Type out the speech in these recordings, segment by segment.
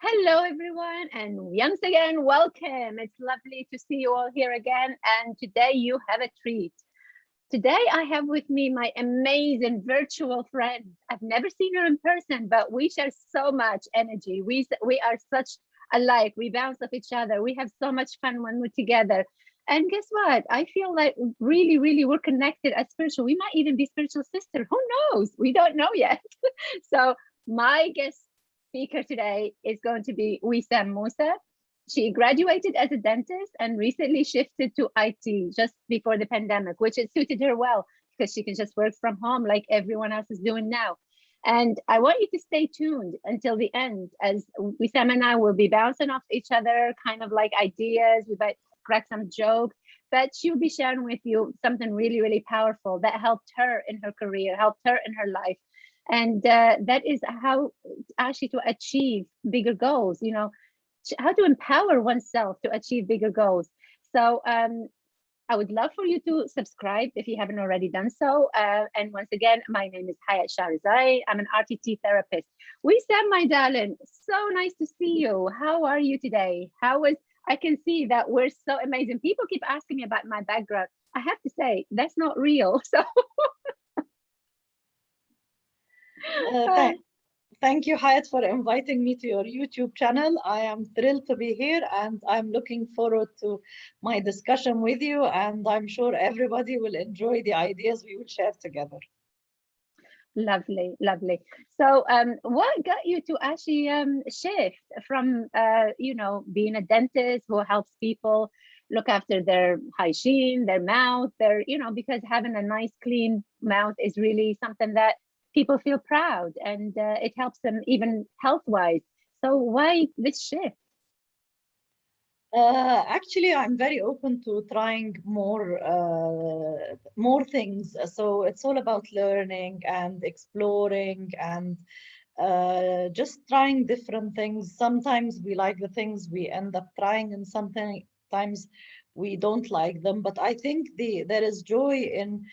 Hello, everyone, and once again, welcome. It's lovely to see you all here again. And today you have a treat. Today I have with me my amazing virtual friend. I've never seen her in person, but we share so much energy. We are such alike. We bounce off each other. We have so much fun when we're together. And guess what? I feel like really we're connected as spiritual. We might even be spiritual sister. Who knows? We don't know yet. So my guest speaker today is going to be Wissam Musa. She graduated as a dentist and recently shifted to IT just before the pandemic, which it suited her well because she can just work from home like everyone else is doing now. And I want you to stay tuned until the end, as Wissam and I will be bouncing off each other, kind of like ideas. We might crack some jokes, but she'll be sharing with you something really powerful that helped her in her career, helped her in her life. And that is how actually to achieve bigger goals, how to empower oneself to achieve bigger goals. So I would love for you to subscribe if you haven't already done so. And once again, my name is Hayat Sharizai. I'm an RTT therapist. Wissam, my darling, so nice to see you. How are you today? I can see that we're so amazing. People keep asking me about my background. I have to say, that's not real. So Thank you, Hayat, for inviting me to your YouTube channel. I am thrilled to be here and I'm looking forward to my discussion with you. And I'm sure everybody will enjoy the ideas we will share together. lovely. So what got you to actually shift from being a dentist who helps people look after their hygiene, their mouth, because having a nice clean mouth is really something that people feel proud, and it helps them even health wise. So why this shift? Actually, I'm very open to trying more things. So it's all about learning and exploring and just trying different things. Sometimes we like the things we end up trying, and sometimes we don't like them. But I think there is joy in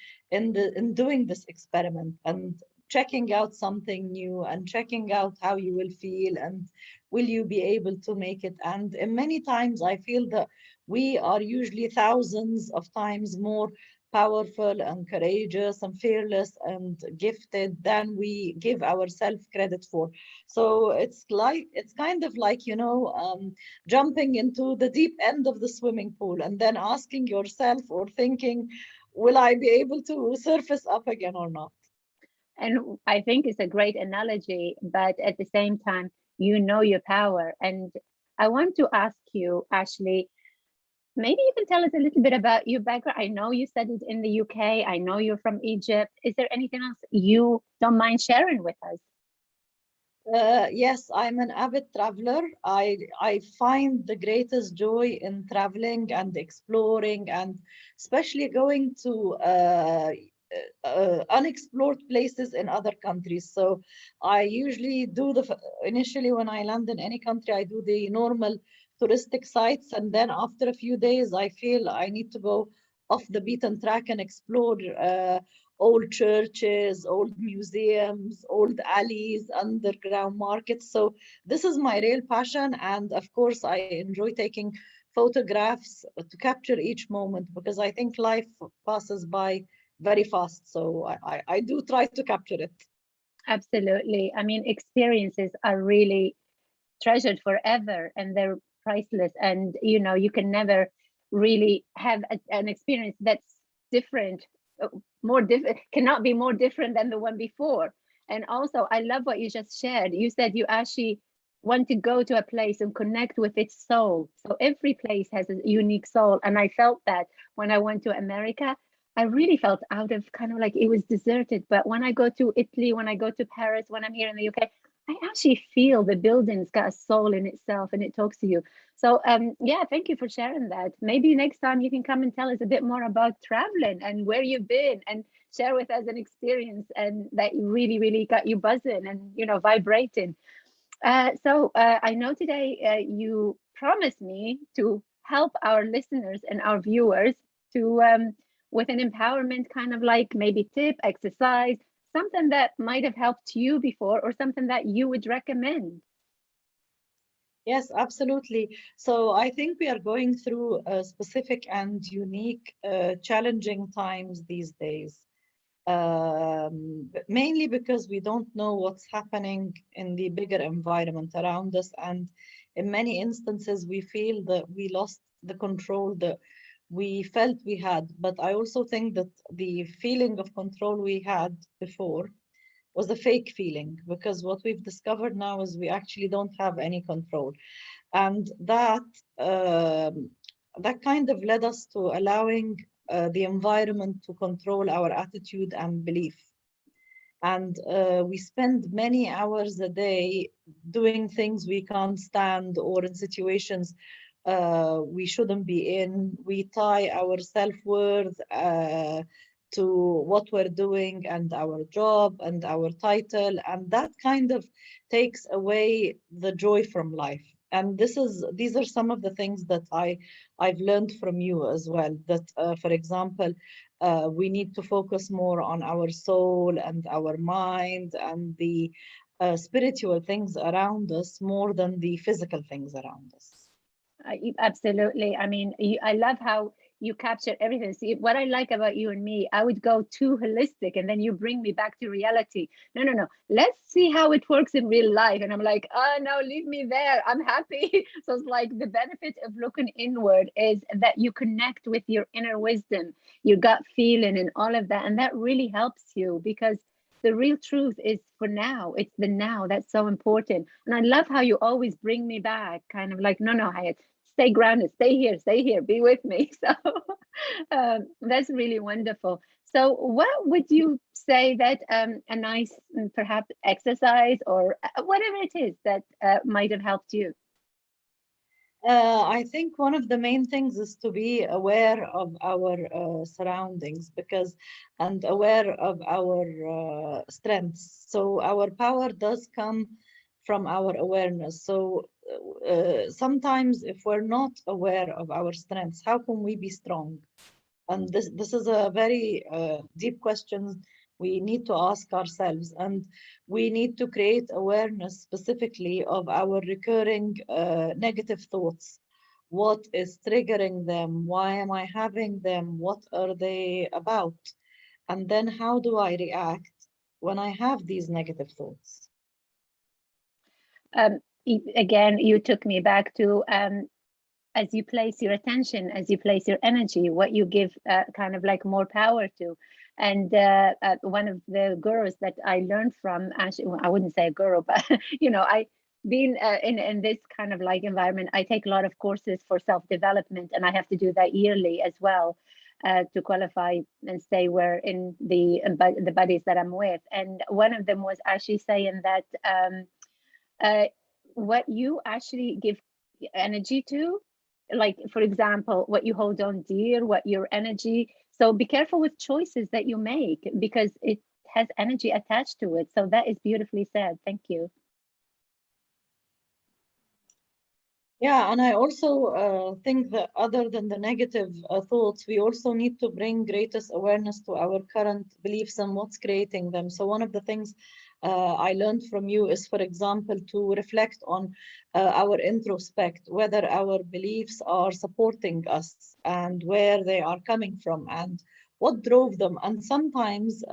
doing this experiment and checking out something new and checking out how you will feel and will you be able to make it. And many times I feel that we are usually thousands of times more powerful and courageous and fearless and gifted than we give ourselves credit for. So it's kind of like, jumping into the deep end of the swimming pool and then asking yourself or thinking, will I be able to surface up again or not? And I think it's a great analogy, but at the same time, you know your power. And I want to ask you, Ashley, maybe you can tell us a little bit about your background. I know you studied in the UK. I know you're from Egypt. Is there anything else you don't mind sharing with us? Yes, I'm an avid traveler. I find the greatest joy in traveling and exploring, and especially going to unexplored places in other countries. So I usually do initially when I land in any country, I do the normal touristic sites, and then after a few days, I feel I need to go off the beaten track and explore old churches, old museums, old alleys, underground markets. So this is my real passion. And of course, I enjoy taking photographs to capture each moment because I think life passes by very fast. So I do try to capture it. Absolutely. I mean, experiences are really treasured forever and they're priceless. And, you can never really have an experience that's different, more different, cannot be more different than the one before. And also, I love what you just shared. You said you actually want to go to a place and connect with its soul. So every place has a unique soul. And I felt that when I went to America. I really felt out of kind of like it was deserted. But when I go to Italy, when I go to Paris, when I'm here in the UK, I actually feel the building's got a soul in itself and it talks to you. So yeah, thank you for sharing that. Maybe next time you can come and tell us a bit more about traveling and where you've been and share with us an experience and that really got you buzzing and vibrating. So I know today you promised me to help our listeners and our viewers to with an empowerment kind of like maybe tip, exercise, something that might have helped you before or something that you would recommend. Yes, absolutely. So I think we are going through a specific and unique, challenging times these days. Mainly because we don't know what's happening in the bigger environment around us. And in many instances, we feel that we lost the control that we felt we had. But I also think that the feeling of control we had before was a fake feeling, because what we've discovered now is we actually don't have any control. And um, that kind of led us to allowing the environment to control our attitude and belief. And we spend many hours a day doing things we can't stand, or in situations we shouldn't be in. We tie our self-worth to what we're doing and our job and our title, and that kind of takes away the joy from life. And these are some of the things that I've learned from you as well. That, for example, we need to focus more on our soul and our mind and the spiritual things around us more than the physical things around us. Absolutely. I mean, I love how you capture everything. See, what I like about you and me, I would go too holistic and then you bring me back to reality. No, no, no. Let's see how it works in real life. And I'm like, oh, no, leave me there. I'm happy. So it's like the benefit of looking inward is that you connect with your inner wisdom, your gut feeling, and all of that. And that really helps you because the real truth is for now. It's the now that's so important. And I love how you always bring me back, kind of like, no, no, Hayat, stay grounded, stay here, be with me. So that's really wonderful. So what would you say that a nice perhaps exercise or whatever it is that might have helped you? I think one of the main things is to be aware of our surroundings, and aware of our strengths. So our power does come from our awareness. So sometimes if we're not aware of our strengths, how can we be strong? And this is a very deep question we need to ask ourselves. And we need to create awareness specifically of our recurring negative thoughts. What is triggering them? Why am I having them? What are they about? And then how do I react when I have these negative thoughts? Again, you took me back to as you place your attention, as you place your energy, what you give kind of like more power to. And one of the gurus that I learned from, actually, well, I wouldn't say a guru, but I been in this kind of like environment. I take a lot of courses for self-development, and I have to do that yearly as well to qualify and stay where in the buddies that I'm with. And one of them was actually saying that uh, what you actually give energy to, like for example what you hold on dear, what your energy, so be careful with choices that you make because it has energy attached to it. So that is beautifully said, thank you. Yeah, and I also think that other than the negative thoughts, we also need to bring greatest awareness to our current beliefs and what's creating them. So one of the things I learned from you is, for example, to reflect on our introspect, whether our beliefs are supporting us and where they are coming from and what drove them. And sometimes,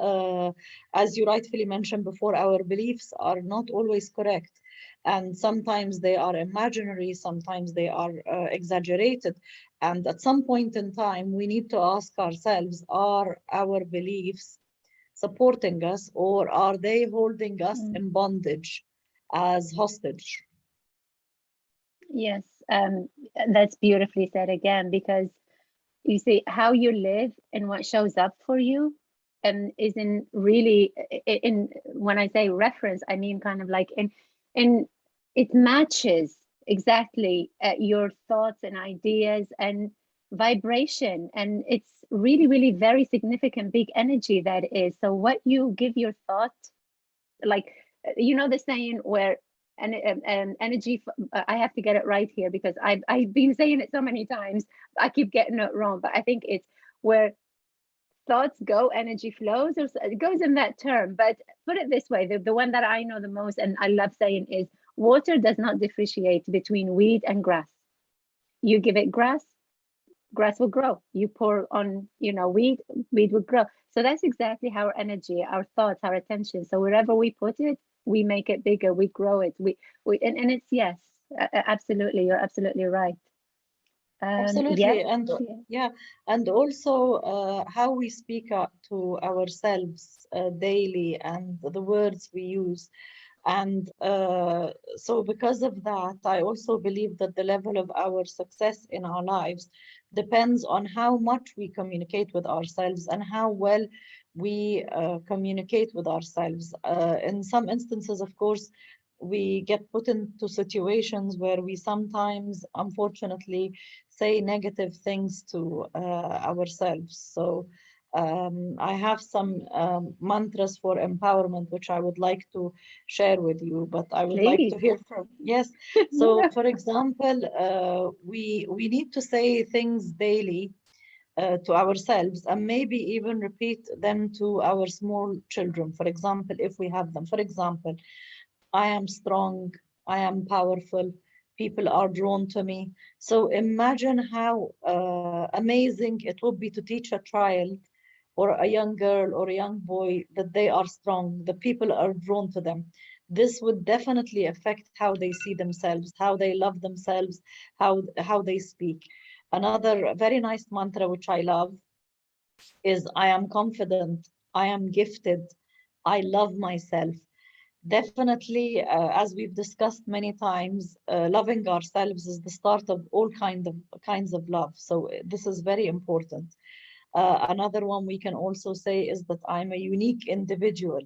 as you rightfully mentioned before, our beliefs are not always correct. And sometimes they are imaginary, sometimes they are exaggerated. And at some point in time, we need to ask ourselves, are our beliefs supporting us, or are they holding us Mm. in bondage as hostage? Yes, that's beautifully said again, because you see how you live and what shows up for you is in really in when I say reference, I mean kind of like in it matches exactly your thoughts and ideas and vibration, and it's really really very significant big energy that is. So what you give your thought, like the saying where and energy I have to get it right here because I've been saying it so many times, I keep getting it wrong, but I think it's where thoughts go energy flows, or it goes in that term. But put it this way, the one that I know the most and I love saying is Water does not differentiate between weed and grass. You give it grass, grass will grow. You pour on, weed, weed will grow. So that's exactly how our energy, our thoughts, our attention. So wherever we put it, we make it bigger, we grow it. And it's yes, absolutely. You're absolutely right. Yes. Absolutely. And Yeah. yeah, and also how we speak to ourselves daily and the words we use. And so, because of that, I also believe that the level of our success in our lives depends on how much we communicate with ourselves and how well we communicate with ourselves. In some instances, of course, we get put into situations where we sometimes, unfortunately, say negative things to ourselves. So, I have some mantras for empowerment, which I would like to share with you, but I would like Please. to hear from, yes. So, Yeah. for example, we need to say things daily to ourselves and maybe even repeat them to our small children. For example, if we have them, for example, I am strong, I am powerful, people are drawn to me. So imagine how amazing it would be to teach a child or a young girl or a young boy that they are strong, the people are drawn to them. This would definitely affect how they see themselves, how they love themselves, how they speak. Another very nice mantra which I love is I am confident, I am gifted, I love myself. Definitely, as we've discussed many times, loving ourselves is the start of all kinds of love. So this is very important. Another one we can also say is that I'm a unique individual.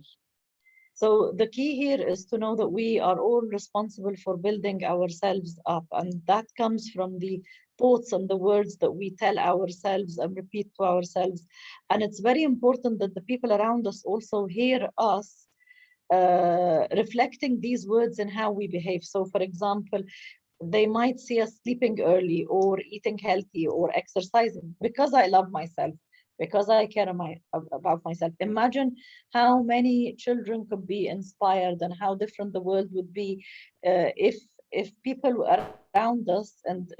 So the key here is to know that we are all responsible for building ourselves up, and that comes from the thoughts and the words that we tell ourselves and repeat to ourselves. And it's very important that the people around us also hear us reflecting these words in how we behave. So, for example, they might see us sleeping early or eating healthy or exercising because I love myself, because I care about myself. Imagine how many children could be inspired and how different the world would be if people around us and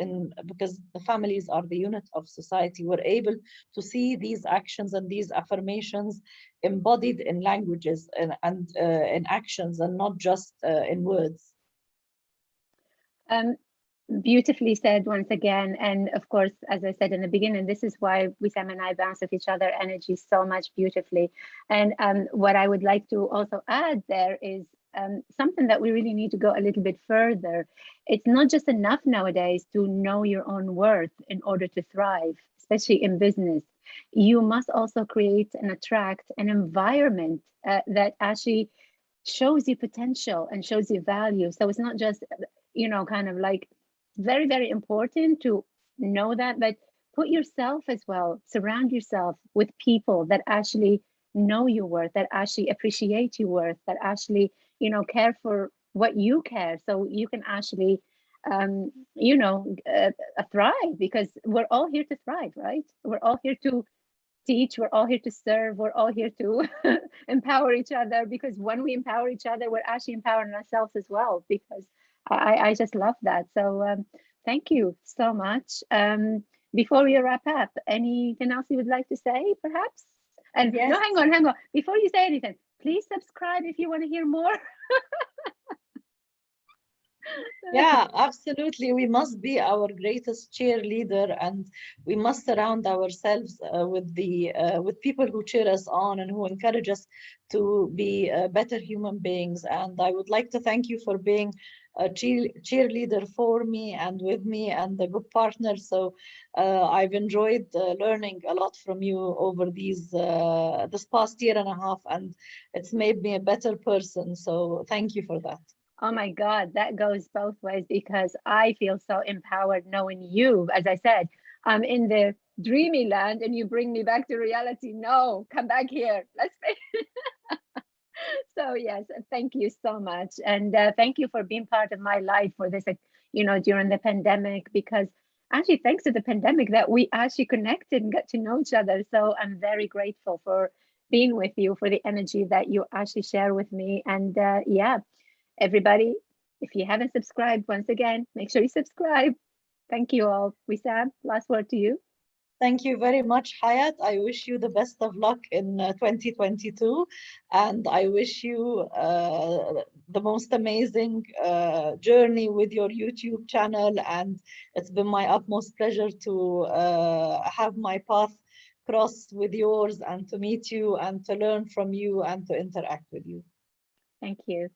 because the families are the unit of society were able to see these actions and these affirmations embodied in languages and in actions and not just in words. Um, Beautifully said once again. And of course, as I said in the beginning, this is why Wissam and I bounce off each other energy so much beautifully. And what I would like to also add there is something that we really need to go a little bit further. It's not just enough nowadays to know your own worth in order to thrive, especially in business. You must also create and attract an environment that actually shows you potential and shows you value. So it's not just, kind of like very, very important to know that, but put yourself as well, surround yourself with people that actually know your worth, that actually appreciate your worth, that actually, care for what you care. So you can actually, thrive, because we're all here to thrive, right? We're all here to teach, we're all here to serve, we're all here to empower each other, because when we empower each other, we're actually empowering ourselves as well, because I just love that. So thank you so much. Before we wrap up, anything else you would like to say, perhaps? And no, Yes. hang on. Before you say anything, please subscribe if you want to hear more. Yeah, absolutely. We must be our greatest cheerleader, and we must surround ourselves with people who cheer us on and who encourage us to be better human beings. And I would like to thank you for being a cheerleader for me and with me and a good partner. So I've enjoyed learning a lot from you over this past year and a half, and it's made me a better person. So thank you for that. Oh my God, that goes both ways, because I feel so empowered knowing you. As I said, I'm in the dreamy land and you bring me back to reality. No, come back here. Let's so yes, thank you so much. And thank you for being part of my life for this, during the pandemic, because actually thanks to the pandemic that we actually connected and got to know each other. So I'm very grateful for being with you, for the energy that you actually share with me. And yeah, everybody, If you haven't subscribed, once again, make sure you subscribe. Thank you all. Wissam, last word to you. Thank you very much, Hayat. I wish you the best of luck in 2022. And I wish you the most amazing journey with your YouTube channel. And it's been my utmost pleasure to have my path cross with yours and to meet you and to learn from you and to interact with you. Thank you.